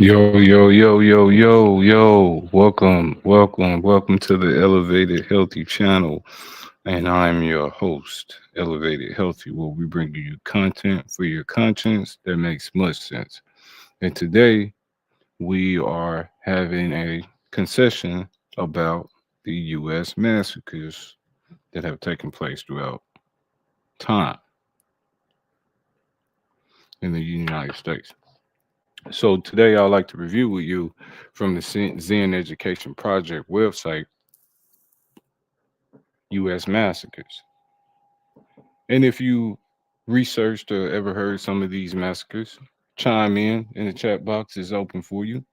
Yo, yo, yo, yo, yo, yo. Welcome to the Elevated Healthy channel. And I'm your host, Elevated Healthy, where we bring you content for your conscience that makes much sense. And today we are having a concession about the U.S. massacres that have taken place throughout time in the United States. So today I'd like to review with you from the Zinn Education Project website U.S. massacres. And if you researched or ever heard some of these massacres, chime in the chat box is open for you.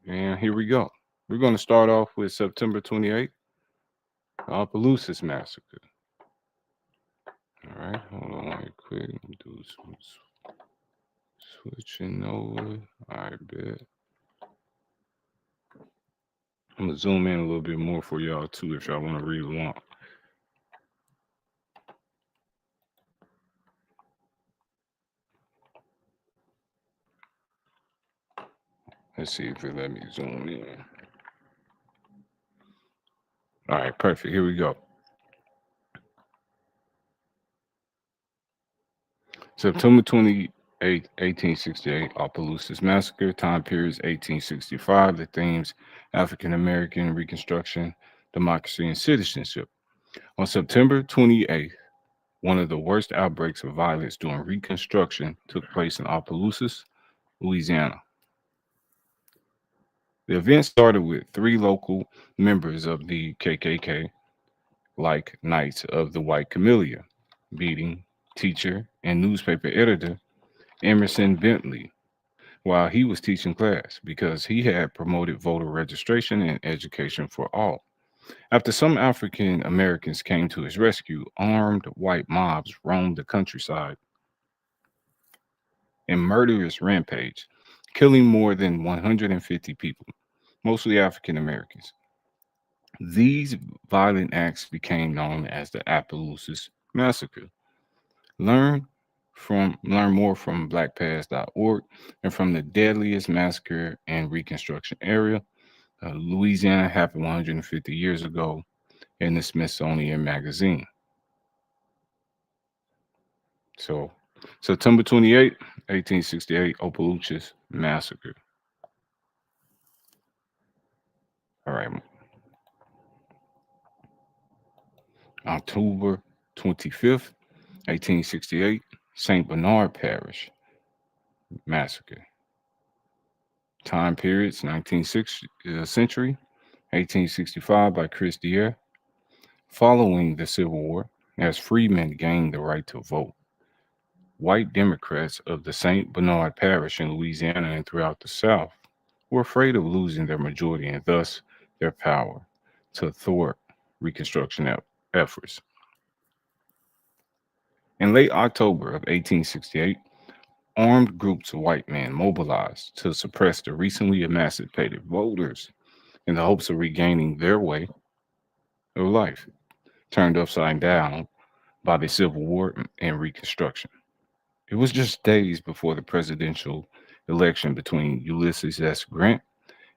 And here we go. We're going to start off with September 28th, Opelousas Massacre. All right, hold on right quick. Let me do some switching over. All right, bet. I'm going to zoom in a little bit more for y'all too if y'all want to read along. Let's see if it let me zoom in. All right, perfect. Here we go. September 28, 1868, Opelousas Massacre, time periods 1865, the themes African American Reconstruction, Democracy, and Citizenship. On September 28th, one of the worst outbreaks of violence during Reconstruction took place in Opelousas, Louisiana. The event started with three local members of the KKK, like Knights of the White Camellia, beating teacher and newspaper editor Emerson Bentley while he was teaching class because he had promoted voter registration and education for all. After some African Americans came to his rescue, armed white mobs roamed the countryside in murderous rampage, killing more than 150 people, mostly African Americans. These violent acts became known as the Appaloosas Massacre. Learn learn more from blackpast.org and from the deadliest massacre and reconstruction area. Louisiana happened 150 years ago in the Smithsonian Magazine. So, September 28, 1868, Opelousas Massacre. All right, October 25th, 1868, St. Bernard Parish Massacre. Time periods 19th century, 1865 by Chris Dier. Following the Civil War, as freemen gained the right to vote, white Democrats of the St. Bernard Parish in Louisiana and throughout the South were afraid of losing their majority and thus their power to thwart Reconstruction efforts. In late October of 1868, armed groups of white men mobilized to suppress the recently emancipated voters in the hopes of regaining their way of life, turned upside down by the Civil War and Reconstruction. It was just days before the presidential election between Ulysses S. Grant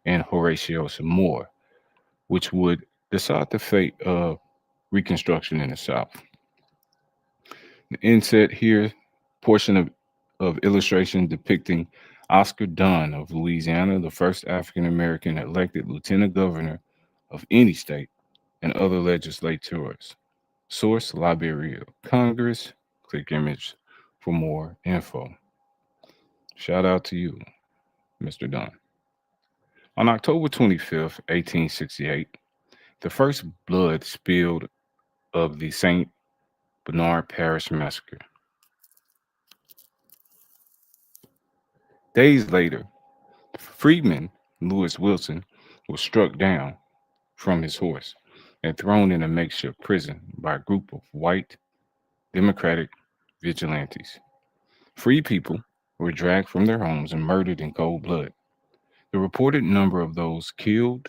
and Horatio Moore, which would decide the fate of Reconstruction in the South. The inset here, portion of illustration depicting Oscar Dunn of Louisiana, the first African American elected lieutenant governor of any state, and other legislators. Source Library of Congress. Click image for more info. Shout out to you, Mr. Dunn. On October 25th, 1868, the first blood spilled of the St. Bernard Parish Massacre. Days later, Freedman Lewis Wilson was struck down from his horse and thrown in a makeshift prison by a group of white Democratic vigilantes. Free people were dragged from their homes and murdered in cold blood. The reported number of those killed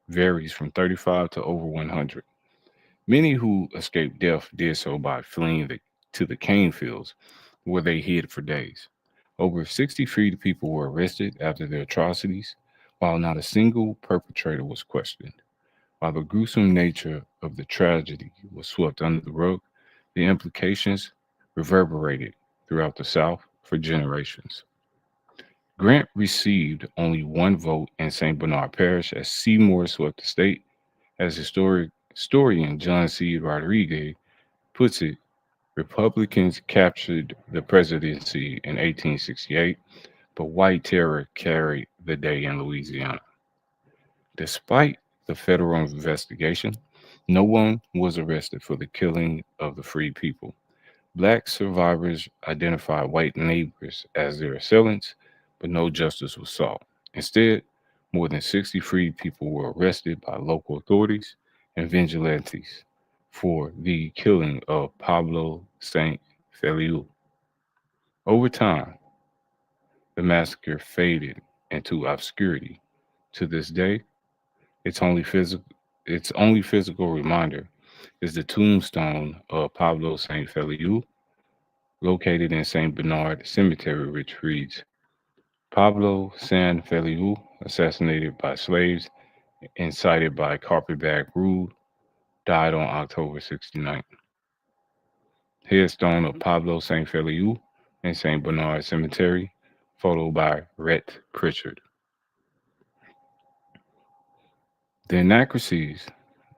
varies from 35 to over 100. Many who escaped death did so by fleeing to the cane fields where they hid for days. Over 60 freed people were arrested after the atrocities, while not a single perpetrator was questioned. While the gruesome nature of the tragedy was swept under the rug, the implications reverberated throughout the South for generations. Grant received only one vote in St. Bernard Parish as Seymour swept the state. As historian John C. Rodriguez puts it, Republicans captured the presidency in 1868, but white terror carried the day in Louisiana. Despite the federal investigation, no one was arrested for the killing of the free people. Black survivors identified white neighbors as their assailants, but no justice was sought. Instead, more than 60 freed people were arrested by local authorities and vigilantes for the killing of Pablo St. Feliu. Over time, the massacre faded into obscurity. To this day, its only physical its only physical reminder is the tombstone of Pablo St. Feliu, located in St. Bernard Cemetery, which reads Pablo San Feliu, assassinated by slaves, incited by carpetbag rule, died on October 69th. Headstone of Pablo St. Feliu in St. Bernard Cemetery, photo by Rhett Pritchard. The inaccuracies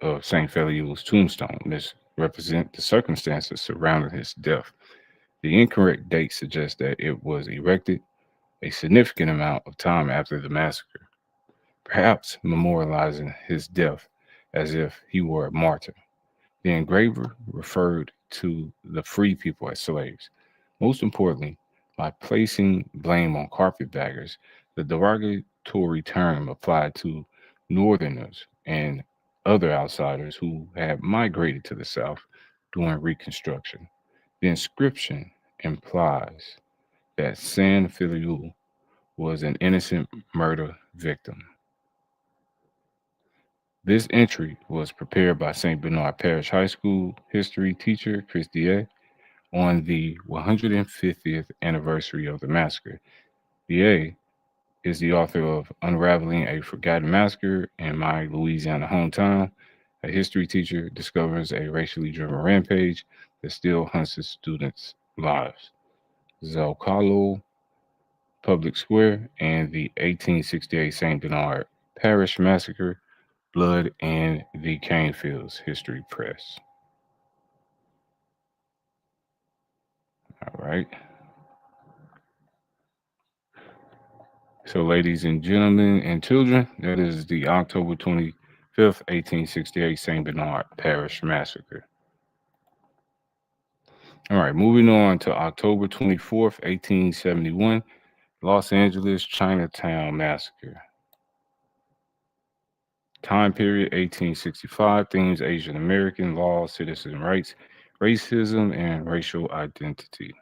of St. Feliu's tombstone misrepresent the circumstances surrounding his death. The incorrect date suggests that it was erected a significant amount of time after the massacre, perhaps memorializing his death as if he were a martyr. The engraver referred to the free people as slaves. Most importantly, by placing blame on carpetbaggers, the derogatory term applied to Northerners and other outsiders who had migrated to the South during Reconstruction. The inscription implies that San Filiu was an innocent murder victim. This entry was prepared by St. Bernard Parish High School history teacher Chris DA on the 150th anniversary of the massacre. DA is the author of Unraveling a Forgotten Massacre in My Louisiana Hometown. A history teacher discovers a racially driven rampage that still hunts its students' lives. Zocalo Public Square and the 1868 St. Bernard Parish Massacre, Blood and the Cane Fields History Press. All right. So, ladies and gentlemen and children, that is the October 25th, 1868 St. Bernard Parish Massacre. All right, moving on to October 24th, 1871, Los Angeles Chinatown Massacre. Time period 1865, themes Asian American laws, citizen rights, racism, and racial identity.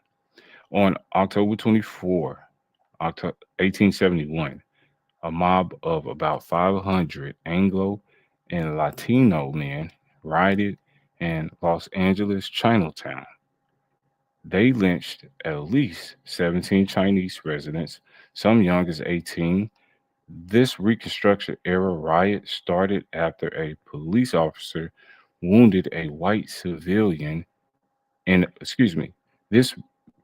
On October 24th, 1871, a mob of about 500 Anglo and Latino men rioted in Los Angeles Chinatown. They lynched at least 17 Chinese residents, some young as 18. This Reconstruction era riot started after a police officer wounded a white civilian. And excuse me, this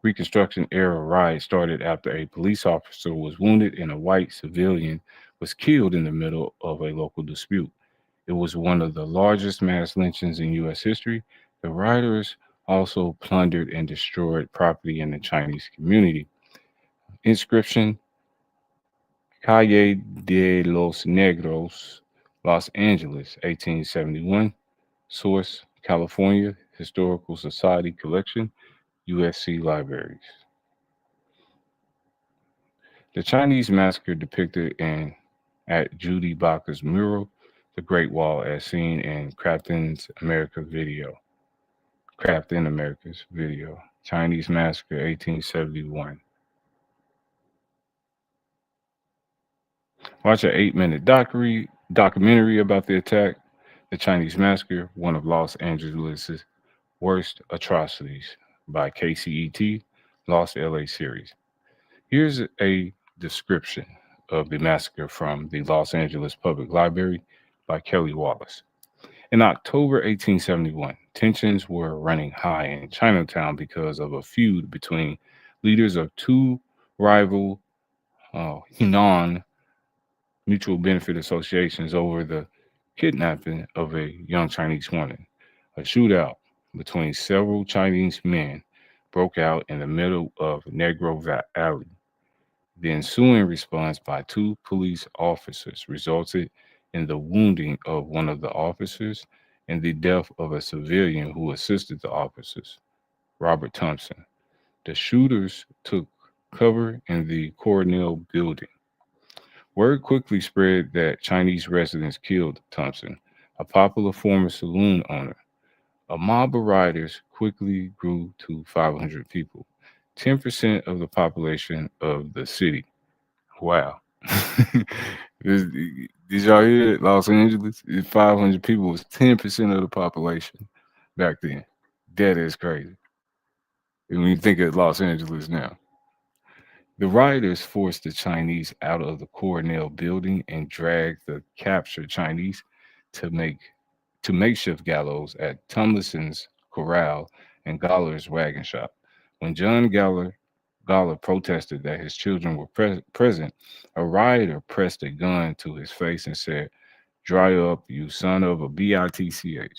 Reconstruction era riot started after a police officer was wounded and a white civilian was killed in the middle of a local dispute. It was one of the largest mass lynchings in U.S. history. The rioters also plundered and destroyed property in the Chinese community. Inscription Calle de los Negros, Los Angeles, 1871. Source California Historical Society Collection, USC Libraries. The Chinese massacre depicted in at Judy Baca's mural, The Great Wall, as seen in Craft in America's video. Chinese Massacre, 1871. Watch an 8-minute documentary about the attack, The Chinese Massacre, one of Los Angeles' worst atrocities, by KCET, Lost LA series. Here's a description of the massacre from the Los Angeles Public Library by Kelly Wallace. In October 1871, tensions were running high in Chinatown because of a feud between leaders of two rival non mutual benefit associations over the kidnapping of a young Chinese woman. A shootout between several Chinese men broke out in the middle of Alley. The ensuing response by two police officers resulted in the wounding of one of the officers and the death of a civilian who assisted the officers, Robert Thompson. The shooters took cover in the Cornell building. Word quickly spread that Chinese residents killed Thompson, a popular former saloon owner. A mob of rioters quickly grew to 500 people, 10% of the population of the city. Wow. This- did y'all hear that? Los Angeles, 500 people was 10% of the population back then. That is crazy. And when you think of Los Angeles now, the rioters forced the Chinese out of the Cornell building and dragged the captured Chinese to make to makeshift gallows at Tomlinson's Corral and Galler's wagon shop. When John Galler protested that his children were present, a rioter pressed a gun to his face and said, "Dry up, you son of a bitch."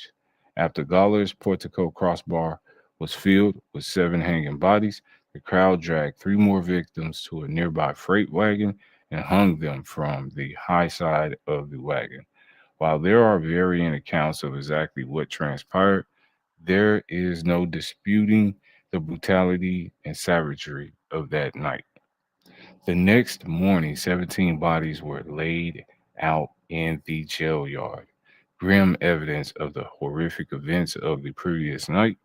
After Galler's portico crossbar was filled with seven hanging bodies, the crowd dragged three more victims to a nearby freight wagon and hung them from the high side of the wagon. While there are varying accounts of exactly what transpired, there is no disputing the brutality and savagery of that night. The next morning, 17 bodies were laid out in the jail yard, grim evidence of the horrific events of the previous night.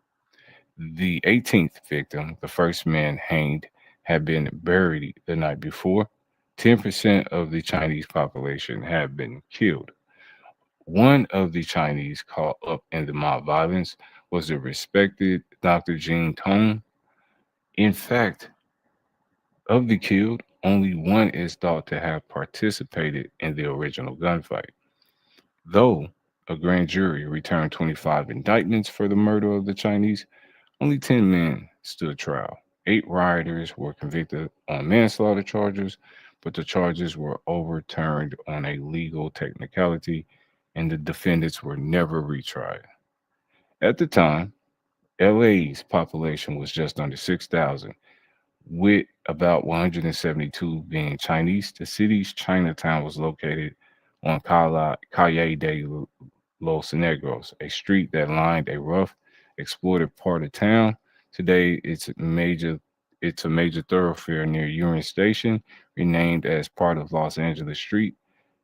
The 18th victim, the first man hanged, had been buried the night before. 10% of the Chinese population had been killed. One of the Chinese caught up in the mob violence was the respected Dr. Jean Tong. In fact, of the killed, only one is thought to have participated in the original gunfight. Though a grand jury returned 25 indictments for the murder of the Chinese, only 10 men stood trial. Eight rioters were convicted on manslaughter charges, but the charges were overturned on a legal technicality and the defendants were never retried. At the time, LA's population was just under 6,000, with about 172 being Chinese. The city's Chinatown was located on Calle de Los Negros, a street that lined a rough, exploited part of town. Today, it's a major thoroughfare near Union Station, renamed as part of Los Angeles Street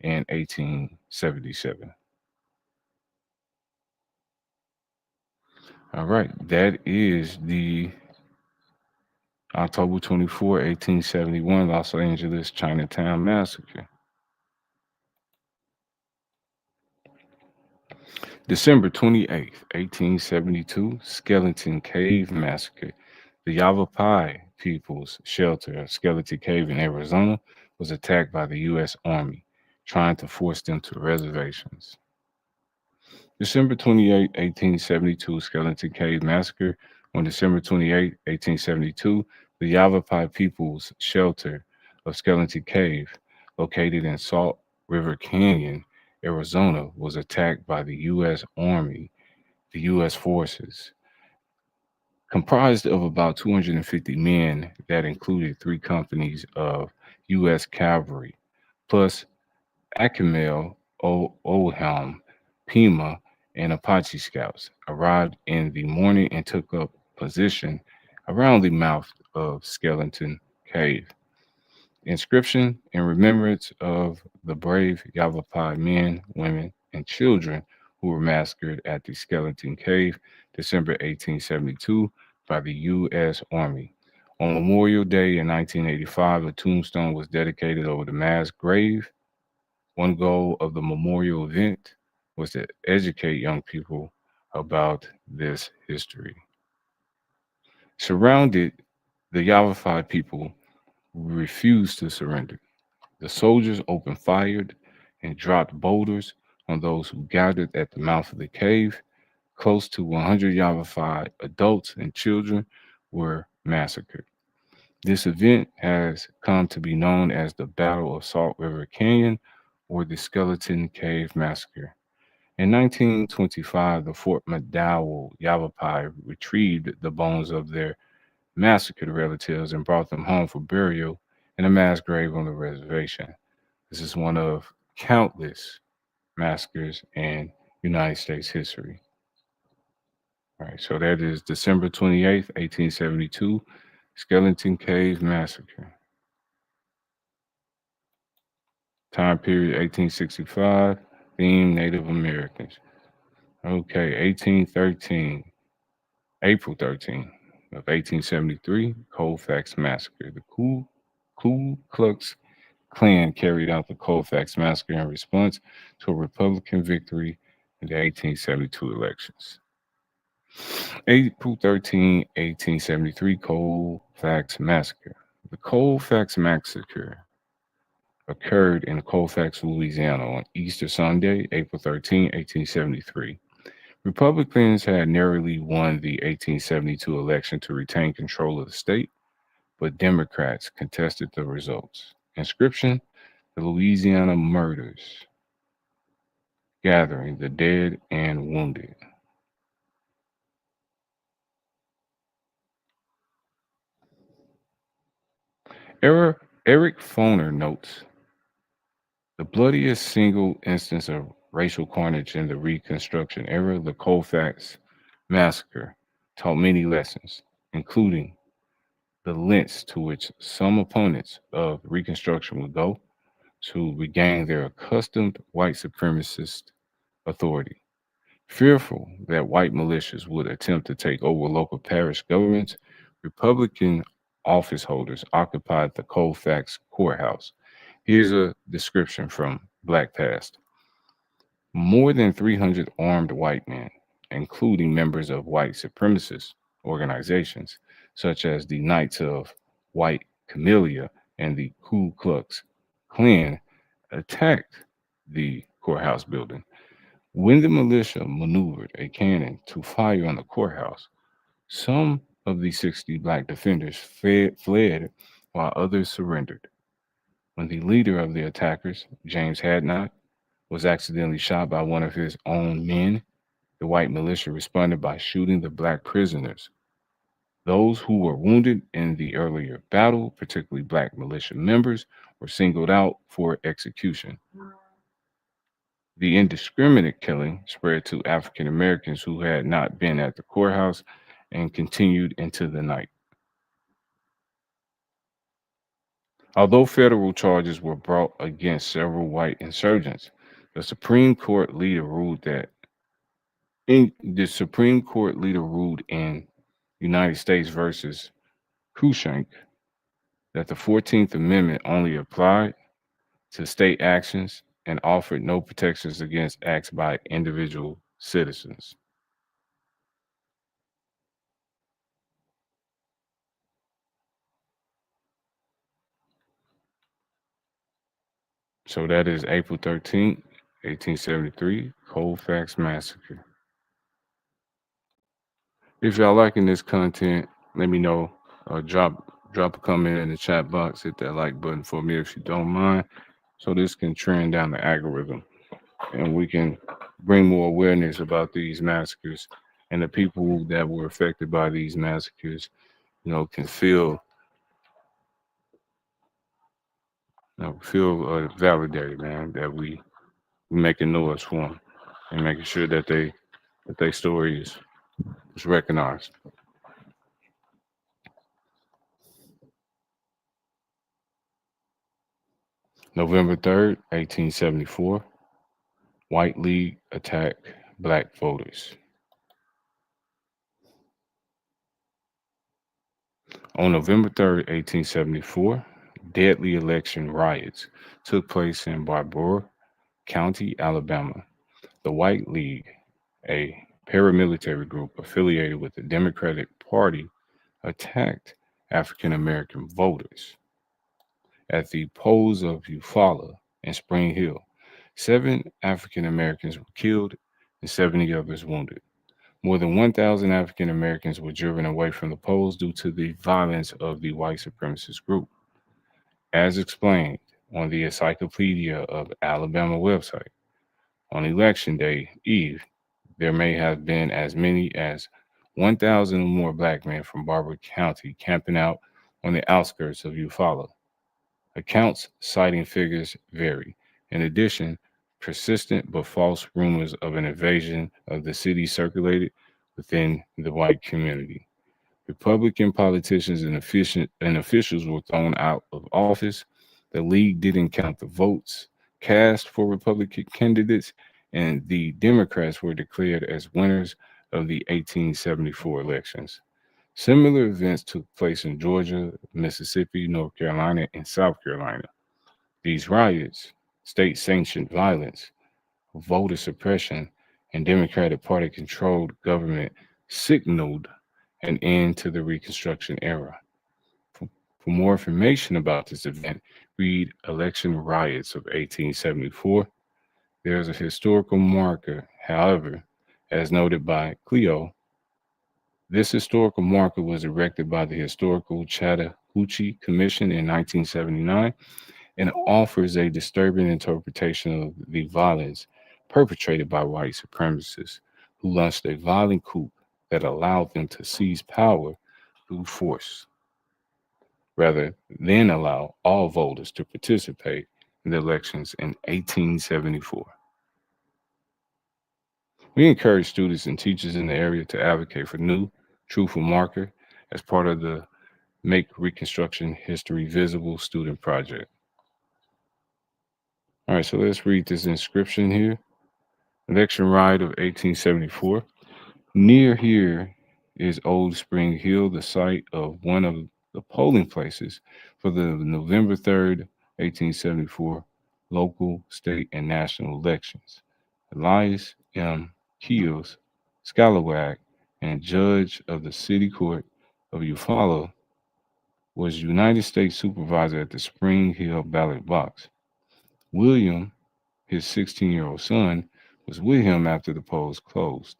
in 1877. All right, that is the October 24, 1871 Los Angeles Chinatown Massacre. December 28th, 1872 Skeleton Cave Massacre. The Yavapai People's Shelter of Skeleton Cave in Arizona was attacked by the U.S. Army, trying to force them to reservations. December 28th, 1872 Skeleton Cave Massacre. On December 28th, 1872, the Yavapai People's Shelter of Skeleton Cave, located in Salt River Canyon, Arizona, was attacked by the U.S. Army, the U.S. forces, comprised of about 250 men that included three companies of U.S. cavalry, plus Acamel, Oldhelm, Pima, and Apache scouts arrived in the morning and took up position around the mouth of Skeleton Cave. Inscription in remembrance of the brave Yavapai men, women, and children who were massacred at the Skeleton Cave, December 1872, by the U.S. Army. On Memorial Day in 1985, a tombstone was dedicated over the mass grave. One goal of the memorial event was to educate young people about this history. Surrounded, the Yavapai people refused to surrender. The soldiers opened fire and dropped boulders on those who gathered at the mouth of the cave. Close to 100 Yavapai adults and children were massacred. This event has come to be known as the Battle of Salt River Canyon or the Skeleton Cave Massacre. In 1925, the Fort McDowell Yavapai retrieved the bones of their massacred relatives and brought them home for burial in a mass grave on the reservation. This is one of countless massacres in United States history. All right, so that is December 28th, 1872, Skeleton Cave Massacre. Time period 1865, theme Native Americans. Okay, 1813, April 13th of 1873, Colfax Massacre. The Ku Klux Klan carried out the Colfax Massacre in response to a Republican victory in the 1872 elections. April 13, 1873, Colfax Massacre. The Colfax Massacre occurred in Colfax, Louisiana on Easter Sunday, April 13, 1873. Republicans had narrowly won the 1872 election to retain control of the state, but Democrats contested the results. Inscription: The Louisiana Murders, gathering the dead and wounded. Eric Foner notes the bloodiest single instance of racial carnage in the Reconstruction era, the Colfax Massacre, taught many lessons, including the lengths to which some opponents of Reconstruction would go to regain their accustomed white supremacist authority. Fearful that white militias would attempt to take over local parish governments, Republican office holders occupied the Colfax courthouse. Here's a description from Black Past. More than 300 armed white men, including members of white supremacist organizations such as the Knights of White Camellia and the Ku Klux Klan, attacked the courthouse building. When the militia maneuvered a cannon to fire on the courthouse, some of the 60 black defenders fled while others surrendered. When the leader of the attackers, James Hadnot, was accidentally shot by one of his own men, the white militia responded by shooting the black prisoners. Those who were wounded in the earlier battle, particularly black militia members, were singled out for execution. The indiscriminate killing spread to African Americans who had not been at the courthouse and continued into the night. Although federal charges were brought against several white insurgents, the Supreme Court leader ruled that in United States versus Cruikshank that the 14th Amendment only applied to state actions and offered no protections against acts by individual citizens. So that is April 13th, 1873, Colfax Massacre. If y'all liking this content, let me know. Drop a comment in the chat box. Hit that like button for me if you don't mind, so this can trend down the algorithm, and we can bring more awareness about these massacres and the people that were affected by these massacres. Can feel validated, man. That we making noise for them and making sure that their story is recognized. November 3rd, 1874, White League attack black voters. On November 3rd, 1874, deadly election riots took place in Barbour County, Alabama. The White League, a paramilitary group affiliated with the Democratic Party, attacked African American voters. At the polls of Eufaula and Spring Hill, 7 African Americans were killed and 70 others wounded. More than 1,000 African Americans were driven away from the polls due to the violence of the white supremacist group. As explained on the Encyclopedia of Alabama website, on Election Day Eve, there may have been as many as 1,000 or more black men from Barber County camping out on the outskirts of Eufaula. Accounts citing figures vary. In addition, persistent but false rumors of an invasion of the city circulated within the white community. Republican politicians and officials were thrown out of office. The league didn't count the votes cast for Republican candidates, and the Democrats were declared as winners of the 1874 elections. Similar events took place in Georgia, Mississippi, North Carolina, and South Carolina. These riots, state sanctioned violence, voter suppression, and Democratic Party controlled government signaled an end to the Reconstruction era. For, for more information about this event, read Election Riots of 1874. There is a historical marker, however, as noted by Cleo. This historical marker was erected by the Historical Chattahoochee Commission in 1979 and offers a disturbing interpretation of the violence perpetrated by white supremacists who launched a violent coup that allowed them to seize power through force, rather than allow all voters to participate in the elections in 1874. We encourage students and teachers in the area to advocate for new, truthful marker as part of the Make Reconstruction History Visible student project. All right, so let's read this inscription here. Election riot of 1874. Near here is Old Spring Hill, the site of one of the polling places for the November 3rd, 1874 local, state, and national elections. Elias M. Keels, Scalawag, and judge of the city court of Eufaula, was United States supervisor at the Spring Hill ballot box. William, his 16-year-old son, was with him after the polls closed.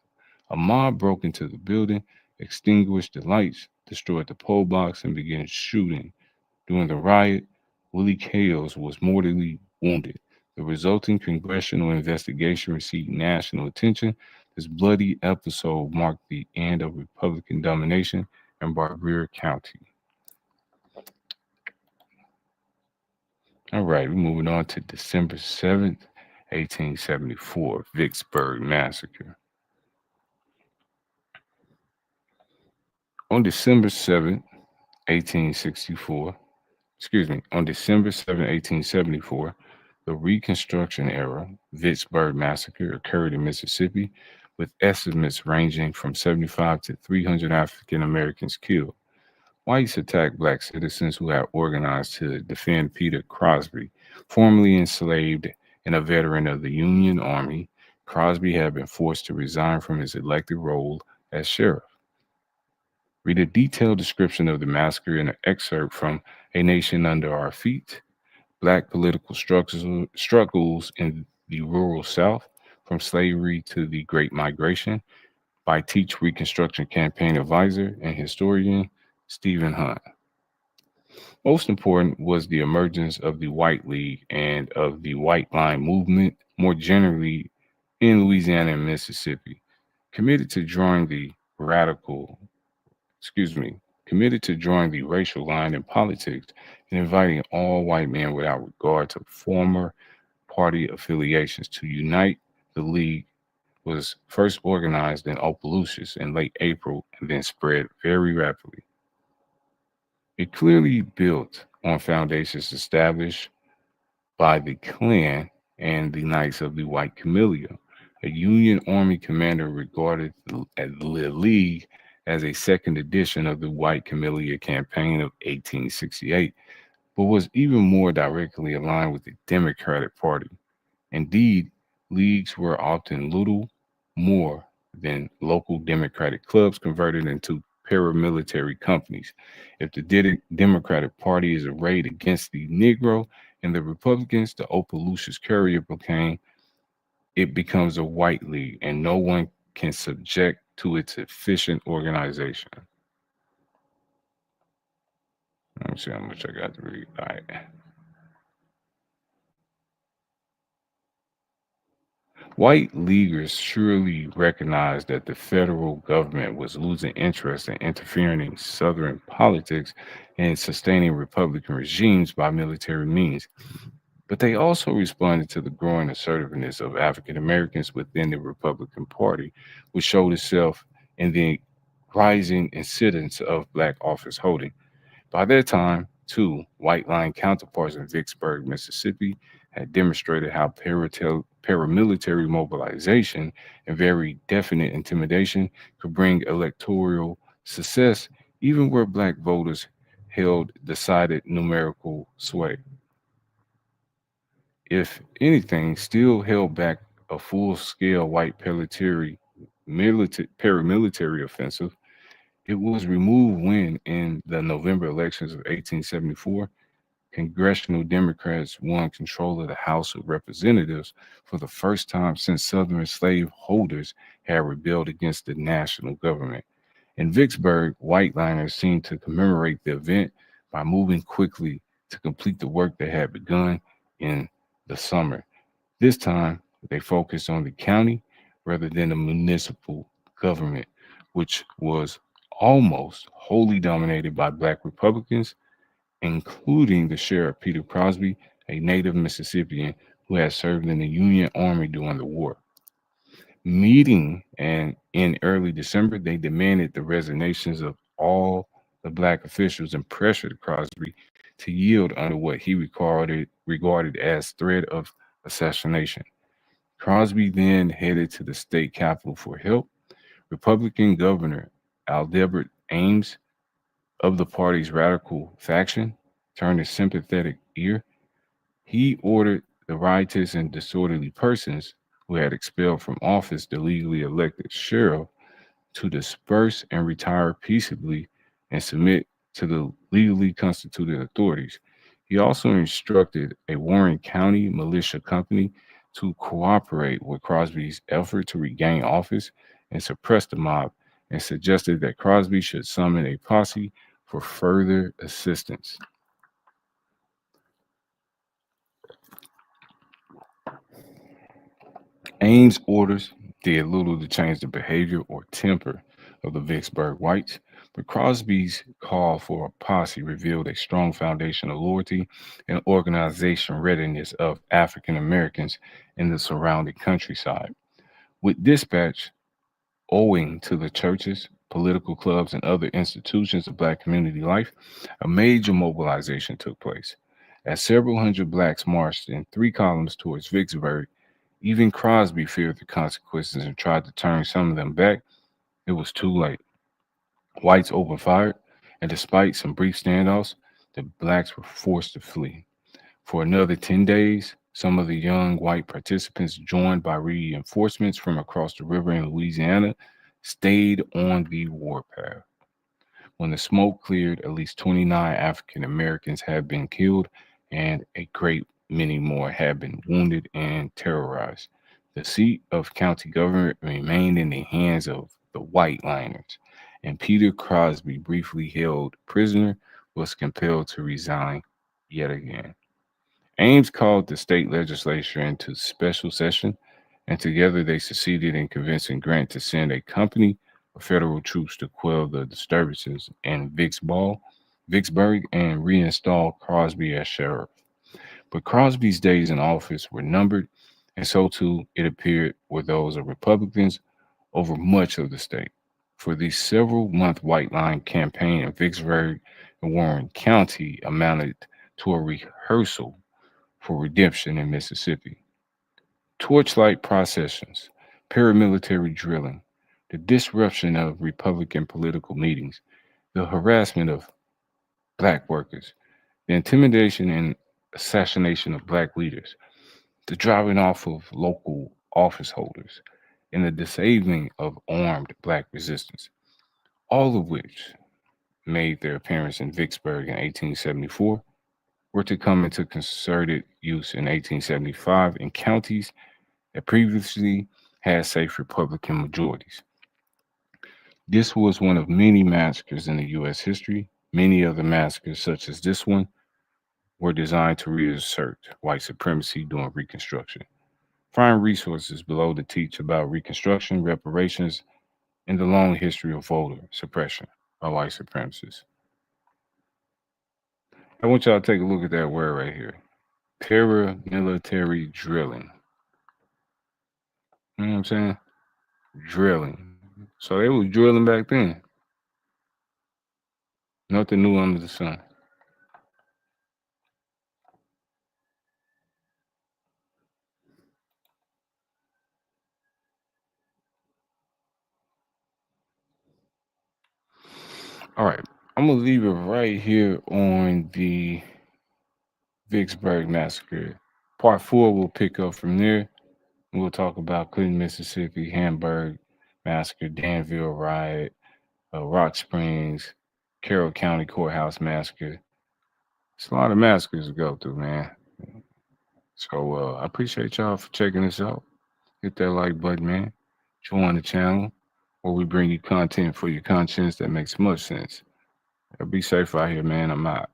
A mob broke into the building, extinguished the lights, destroyed the poll box, and began shooting. During the riot, Willie Kales was mortally wounded. The resulting congressional investigation received national attention. This bloody episode marked the end of Republican domination in Barber County. All right, we're moving on to December 7th, 1874, Vicksburg Massacre. On December 7th, 1864, on December 7th, 1874, the Reconstruction era Vicksburg Massacre occurred in Mississippi, with estimates ranging from 75 to 300 African Americans killed. Whites attacked black citizens who had organized to defend Peter Crosby, formerly enslaved and a veteran of the Union Army. Crosby had been forced to resign from his elected role as sheriff. Read a detailed description of the massacre in an excerpt from A Nation Under Our Feet, Black Political Struggles in the Rural South, from Slavery to the Great Migration, by Teach Reconstruction Campaign advisor and historian Stephen Hunt. Most important was the emergence of the White League and of the White Line movement more generally in Louisiana and Mississippi, committed to drawing the radical, excuse me, committed to drawing the racial line in politics and inviting all white men without regard to former party affiliations to unite. The League was first organized in Opelousas in late April and then spread very rapidly. It clearly built on foundations established by the Klan and the Knights of the White Camellia. A Union Army commander regarded the League as a second edition of the White Camellia campaign of 1868, but was even more directly aligned with the Democratic Party. Indeed, leagues were often little more than local Democratic clubs converted into paramilitary companies. If the Democratic Party is arrayed against the Negro and the Republicans, the Opelousas Courier proclaim it becomes a white league and no one can subject to its efficient organization. Let me see how much I got to read. All right. White leaguers surely recognized that the federal government was losing interest in interfering in Southern politics and sustaining Republican regimes by military means. But they also responded to the growing assertiveness of African Americans within the Republican Party, which showed itself in the rising incidence of black office holding. By that time, too, white line counterparts in Vicksburg, Mississippi, had demonstrated how paramilitary mobilization and very definite intimidation could bring electoral success, even where black voters held decided numerical sway. If anything, still held back a full scale white paramilitary offensive. It was removed when, in the November elections of 1874, congressional Democrats won control of the House of Representatives for the first time since Southern slaveholders had rebelled against the national government. In Vicksburg, whiteliners seemed to commemorate the event by moving quickly to complete the work they had begun in the summer. This time, they focused on the county rather than the municipal government, which was almost wholly dominated by black Republicans, including the sheriff Peter Crosby, a native Mississippian who had served in the Union Army during the war. Meeting and in early December, they demanded the resignations of all the black officials and pressured Crosby to yield under what he regarded as threat of assassination. Crosby then headed to the state capitol for help. Republican Governor Aldebert Ames of the party's radical faction turned a sympathetic ear. He ordered the riotous and disorderly persons who had expelled from office the legally elected sheriff to disperse and retire peaceably and submit to the legally constituted authorities. He also instructed a Warren County militia company to cooperate with Crosby's effort to regain office and suppress the mob, and suggested that Crosby should summon a posse for further assistance. Ames' orders did little to change the behavior or temper of the Vicksburg whites, but Crosby's call for a posse revealed a strong foundation of loyalty and organization readiness of African Americans in the surrounding countryside. With dispatch, owing to the churches, political clubs, and other institutions of black community life, a major mobilization took place. As several hundred blacks marched in three columns towards Vicksburg, even Crosby feared the consequences and tried to turn some of them back. It was too late. Whites opened fire, and despite some brief standoffs, the blacks were forced to flee. For another 10 days, some of the young white participants, joined by reinforcements from across the river in Louisiana, stayed on the warpath. When the smoke cleared, at least 29 African Americans had been killed and a great many more had been wounded and terrorized. The seat of county government remained in the hands of the white liners, and Peter Crosby, briefly held prisoner, was compelled to resign yet again. Ames called the state legislature into special session, and together they succeeded in convincing Grant to send a company of federal troops to quell the disturbances in Vicksburg, and reinstall Crosby as sheriff. But Crosby's days in office were numbered, and so too, it appeared, were those of Republicans over much of the state. For the several month White Line campaign in Vicksburg and Warren County amounted to a rehearsal for redemption in Mississippi. Torchlight processions, paramilitary drilling, the disruption of Republican political meetings, the harassment of black workers, the intimidation and assassination of black leaders, the driving off of local office holders, and the disabling of armed black resistance. all of which made their appearance in Vicksburg in 1874, were to come into concerted use in 1875 in counties that previously had safe Republican majorities. This was one of many massacres in the U.S. history. Many other massacres, such as this one, were designed to reassert white supremacy during Reconstruction. Find resources below to teach about Reconstruction, reparations, and the long history of voter suppression by white supremacists. I want y'all to take a look at that word right here. Paramilitary drilling. You know what I'm saying? Drilling. So they was drilling back then. Nothing new under the sun. All right. I'm gonna leave it right here on the Vicksburg massacre. Part 4 will pick up from there. We'll talk about Clinton, Mississippi, Hamburg massacre, Danville riot, Rock Springs, Carroll County Courthouse massacre. It's a lot of massacres to go through, man. So I appreciate y'all for checking this out. Hit that like button, man. Join the channel where we bring you content for your conscience that makes much sense. Be safe out here, man. I'm out.